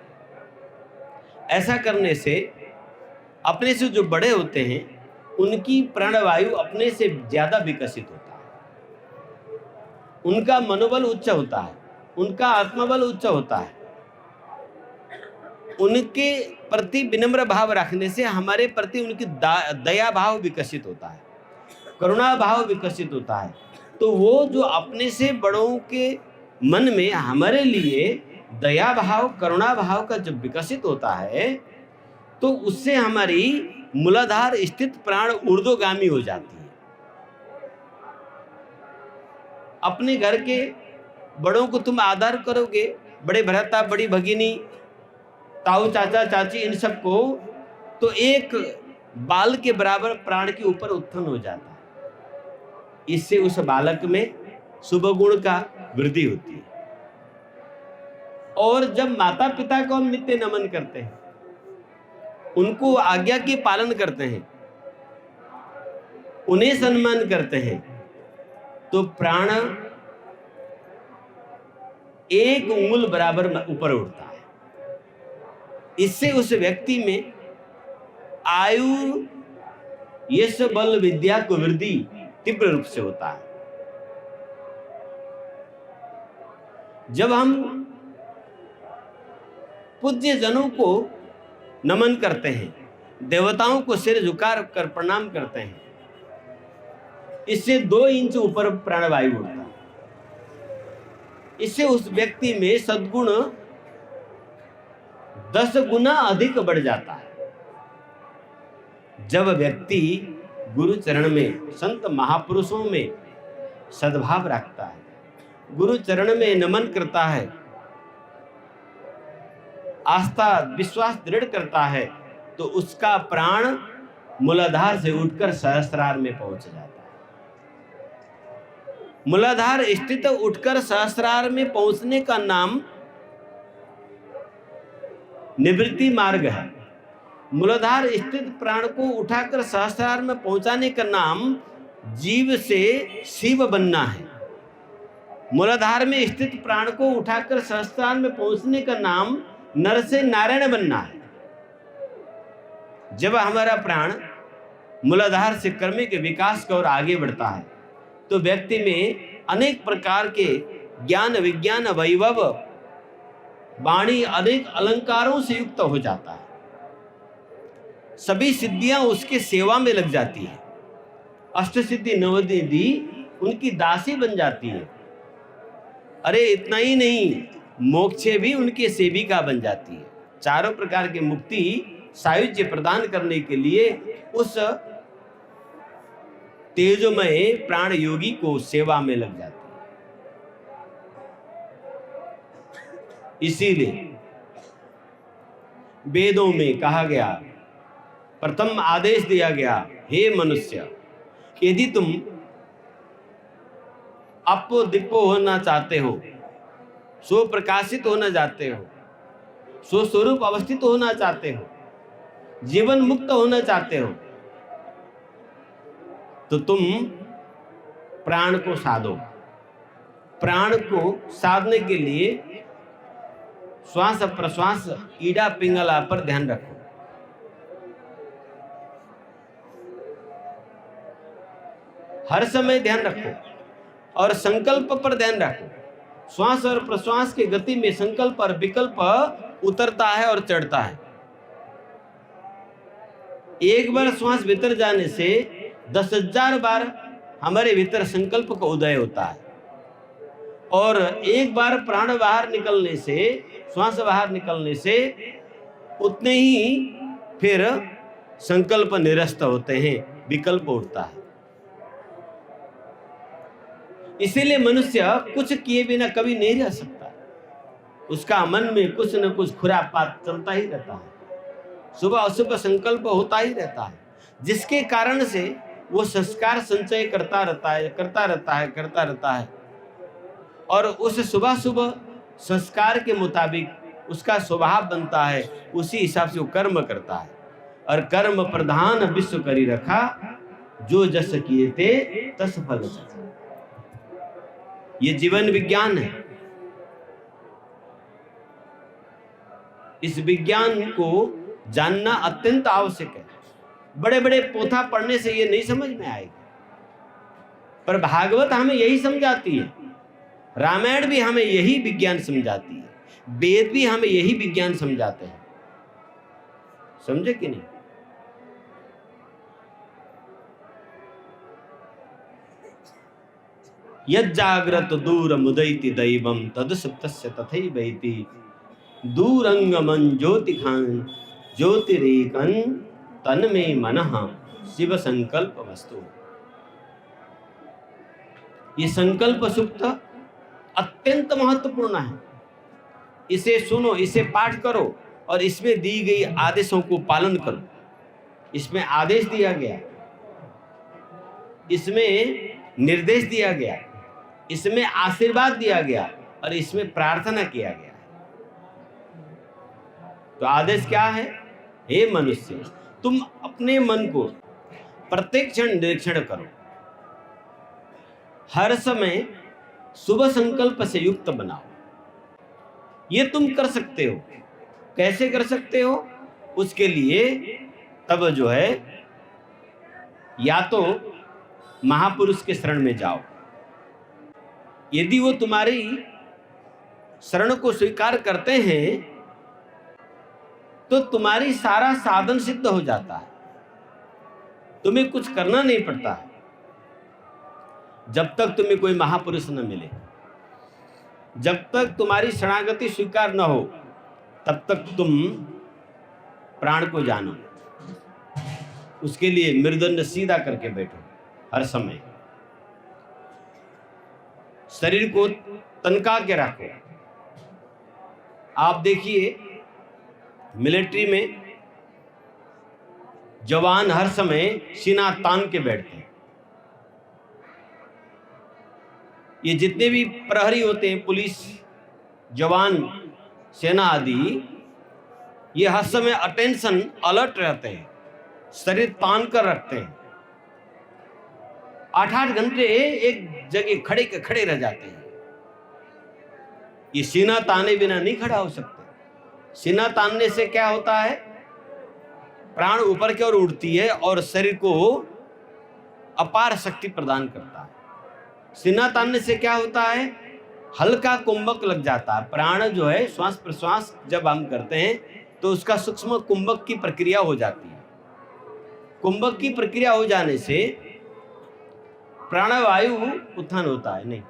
ऐसा करने से अपने से जो बड़े होते हैं उनकी प्राणवायु अपने से ज्यादा विकसित होता है, उनका मनोबल उच्च होता है, उनका आत्मबल उच्च होता है। उनके प्रति विनम्र भाव रखने से हमारे प्रति उनकी दया भाव विकसित होता है। करुणा भाव विकसित होता है। तो वो जो अपने से बड़ों के मन में हमारे लिए दया भाव, करुणा भाव का जब विकसित होता है, तो उससे हमारी मूलाधार स्थित प्राण ऊर्ध्वगामी हो जाती है। अपने घर के बड़ों को तुम आदर करोगे, बड़े भ्राता, बड़ी भगिनी, ताऊ, चाचा, चाची, इन सबको, तो एक बाल के बराबर प्राण के ऊपर उत्थान हो जाता है। इससे उस बालक में शुभ गुण का वृद्धि होती है। और जब माता पिता को हम नित्य नमन करते हैं, उनको आज्ञा की पालन करते हैं, उन्हें सम्मान करते हैं, तो प्राण एक उंगल बराबर ऊपर उठता है। इससे उस व्यक्ति में आयु, यश, बल, विद्या को वृद्धि तीव्र रूप से होता है। जब हम पूज्य जनों को नमन करते हैं, देवताओं को सिर झुका कर प्रणाम करते हैं, इससे 2 इंच ऊपर प्राणवायु उठता है। इससे उस व्यक्ति में सद्गुण 10 गुना अधिक बढ़ जाता है। जब व्यक्ति गुरु चरण में, संत महापुरुषों में सद्भाव रखता है, गुरु चरण में नमन करता है, आस्था विश्वास दृढ़ करता है, तो उसका प्राण मूलाधार से उठकर सहस्रार में पहुंच जाता है। मूलाधार स्थित उठकर सहस्रार में पहुंचने का नाम निवृत्ति मार्ग है। मूलाधार स्थित प्राण को उठाकर सहस्रार में पहुंचाने का नाम जीव से शिव बनना है। मूलाधार में स्थित प्राण को उठाकर सहस्रार में पहुंचने का नाम नर से नारायण बनना है। जब हमारा प्राण मूलाधार से कर्म के विकास की ओर आगे बढ़ता है, तो व्यक्ति में अनेक प्रकार के ज्ञान, विज्ञान, वैभव, वाणी, अनेक अलंकारों से युक्त हो जाता है। सभी सिद्धियां उसके सेवा में लग जाती है। अष्ट सिद्धि नवनिधि उनकी दासी बन जाती है। अरे इतना ही नहीं, मोक्षे भी उनके सेविका बन जाती है। चारों प्रकार की मुक्ति सायुज्य प्रदान करने के लिए उस तेजोमय प्राण योगी को सेवा में लग जाती है। इसीलिए वेदों में कहा गया, प्रथम आदेश दिया गया, हे मनुष्य, यदि तुम अपो दिपो होना चाहते हो, स्व प्रकाशित होना चाहते हो, स्व स्वरूप अवस्थित होना चाहते हो, जीवन मुक्त होना चाहते हो, तो तुम प्राण को साधो। प्राण को साधने के लिए श्वास प्रश्वास, ईड़ा पिंगला पर ध्यान रखो। हर समय ध्यान रखो और संकल्प पर ध्यान रखो। श्वास और प्रश्वास की गति में संकल्प और विकल्प उतरता है और चढ़ता है। एक बार श्वास भीतर जाने से 10,000 बार हमारे भीतर संकल्प का उदय होता है, और एक बार प्राण बाहर निकलने से, श्वास बाहर निकलने से उतने ही फिर संकल्प निरस्त होते हैं, विकल्प उठता है। इसीलिए मनुष्य कुछ किए बिना कभी नहीं रह सकता। उसका मन में कुछ न कुछ खुरापात चलता ही रहता है, सुबह अशुभ संकल्प होता ही रहता है, जिसके कारण से वो संस्कार संचय करता रहता है, और उस सुबह सुबह संस्कार के मुताबिक उसका स्वभाव बनता है। उसी हिसाब से वो कर्म करता है। और कर्म प्रधान विश्व करी रखा, जो जस किए थे तस फल सचा। ये जीवन विज्ञान है। इस विज्ञान को जानना अत्यंत आवश्यक है। बड़े बड़े पोथा पढ़ने से ये नहीं समझ में आएगा, पर भागवत हमें यही समझाती है, रामायण भी हमें यही विज्ञान समझाती है, वेद भी हमें यही विज्ञान समझाते हैं। समझे कि नहीं? यज्जाग्रत दूर मुदयति दैवम तद सुप्तस्य तथैवैति दूरंगमन ज्योतिखान ज्योतिरेकन तन्मे मनः शिव संकल्प वस्तु। ये संकल्प सुक्त अत्यंत महत्वपूर्ण है। इसे सुनो, इसे पाठ करो और इसमें दी गई आदेशों को पालन करो। इसमें आदेश दिया गया, इसमें निर्देश दिया गया, इसमें आशीर्वाद दिया गया और इसमें प्रार्थना किया गया। तो आदेश क्या है? हे मनुष्य, तुम अपने मन को प्रत्येक क्षण निरीक्षण करो, हर समय शुभ संकल्प से युक्त बनाओ। ये तुम कर सकते हो। कैसे कर सकते हो? उसके लिए तब जो है या तो महापुरुष के शरण में जाओ। यदि वो तुम्हारी शरण को स्वीकार करते हैं तो तुम्हारी सारा साधन सिद्ध हो जाता है, तुम्हें कुछ करना नहीं पड़ता है। जब तक तुम्हें कोई महापुरुष न मिले, जब तक तुम्हारी शरणागति स्वीकार न हो, तब तक तुम प्राण को जानो। उसके लिए मृदंड सीधा करके बैठो हर समय, शरीर को तनका के रखो। आप देखिए मिलिट्री में जवान हर समय सीना तान के बैठते हैं। ये जितने भी प्रहरी होते हैं, पुलिस, जवान, सेना आदि, ये हर समय अटेंशन, अलर्ट रहते हैं, शरीर तान कर रखते हैं। 8-8 घंटे एक जगह खड़े के खड़े रह जाते हैं। ये सीना ताने बिना नहीं खड़ा हो सकते। सीना तानने से क्या होता है? प्राण ऊपर की ओर उड़ती है और शरीर को अपार शक्ति प्रदान करता है। सीना तानने से क्या होता है? हल्का कुंभक लग जाता है। प्राण जो है श्वास प्रश्वास जब हम करते हैं तो उसका सूक्ष्म कुंभक की प्रक्रिया हो जाती है। कुंभक की प्रक्रिया हो जाने से प्राणवायु उत्थान होता है, नहीं,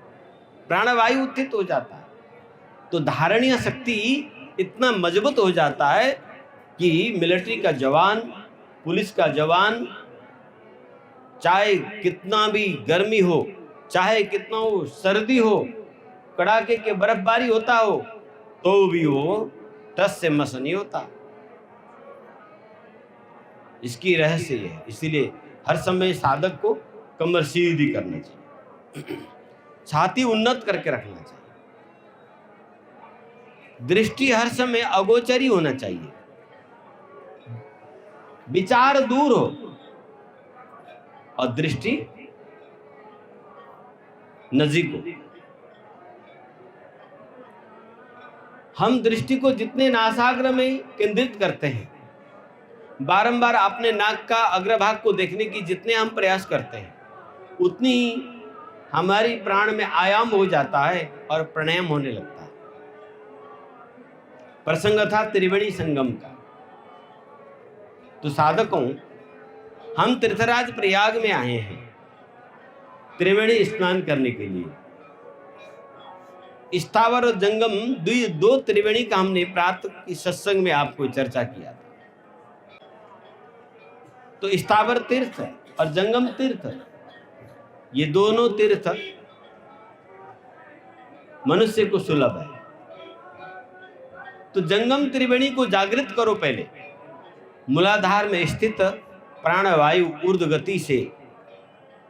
प्राणवायु उत्थित हो जाता है। तो धारणीय शक्ति इतना मजबूत हो जाता है कि मिलिट्री का जवान, पुलिस का जवान, चाहे कितना भी गर्मी हो, चाहे कितना हो सर्दी हो, कड़ाके के बर्फबारी होता हो, तो भी वो टस से मस नहीं होता। इसकी रहस्य है। इसीलिए हर समय साधक को कमर सीधी करना चाहिए, छाती उन्नत करके रखना चाहिए, दृष्टि हर समय अगोचरी होना चाहिए, विचार दूर हो और दृष्टि नजीक हो। हम दृष्टि को जितने नासाग्र में केंद्रित करते हैं, बारंबार अपने नाक का अग्रभाग को देखने की जितने हम प्रयास करते हैं, उतनी ही हमारी प्राण में आयाम हो जाता है और प्राणायाम होने लगता है। प्रसंग था त्रिवेणी संगम का। तो साधकों, हम तीर्थराज प्रयाग में आए हैं त्रिवेणी स्नान करने के लिए। स्थावर और जंगम दो त्रिवेणी का हमने प्रातः की सत्संग में आपको चर्चा किया था। तो स्थावर तीर्थ और जंगम तीर्थ, ये दोनों तीर्थ मनुष्य को सुलभ है। तो जंगम त्रिवेणी को जागृत करो पहले। मूलाधार में स्थित प्राणवायु ऊर्ध्व गति से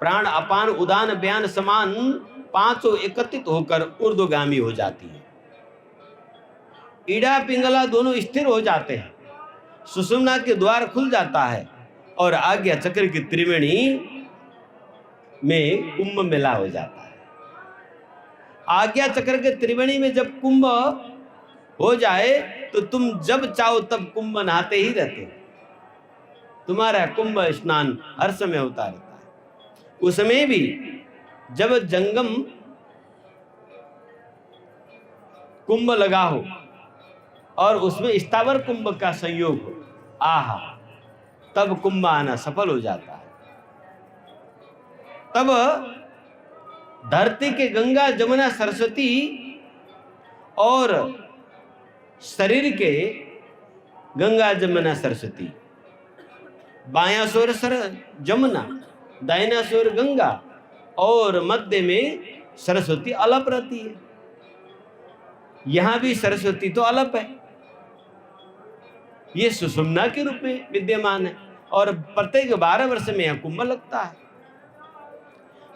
प्राण अपान उदान व्यान समान पांचों एकत्रित होकर ऊर्ध्वगामी हो जाती है। ईड़ा पिंगला दोनों स्थिर हो जाते हैं, सुषुम्ना के द्वार खुल जाता है और आज्ञा चक्र की त्रिवेणी में कुंभ मेला हो जाता है। आज्ञा चक्र के त्रिवेणी में जब कुंभ हो जाए तो तुम जब चाहो तब कुंभ नहाते ही रहते हो। तुम्हारा कुंभ स्नान हर समय होता रहता है। उसमें भी जब जंगम कुंभ लगा हो और उसमें स्थावर कुंभ का संयोग हो, आहा, तब कुंभ आना सफल हो जाता है। तब धरती के गंगा जमुना सरस्वती और शरीर के गंगा जमुना सरस्वती, बायां स्वर जमुना, दाहिना स्वर गंगा और मध्य में सरस्वती अलप रहती है। यहां भी सरस्वती तो अलप है, ये सुषुम्ना के रूप में विद्यमान है और प्रत्येक 12 वर्ष में यह कुंभ लगता है।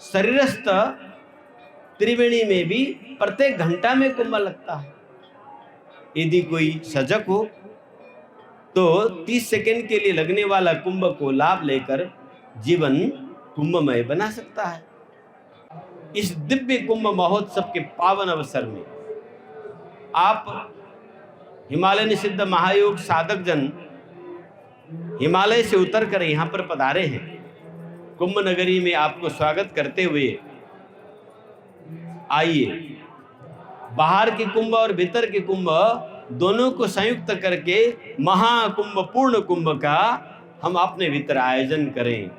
शरीरस्थ त्रिवेणी में भी प्रत्येक घंटा में कुंभ लगता है। यदि कोई सजग हो तो 30 सेकंड के लिए लगने वाला कुंभ को लाभ लेकर जीवन कुंभमय बना सकता है। इस दिव्य कुंभ महोत्सव के पावन अवसर में आप हिमालय निषिद्ध महायोग साधक जन हिमालय से उतरकर यहाँ पर पधारे हैं। कुंभ नगरी में आपको स्वागत करते हुए आइए, बाहर के कुंभ और भीतर के कुंभ दोनों को संयुक्त करके महाकुंभ, पूर्ण कुंभ का हम अपने भीतर आयोजन करें।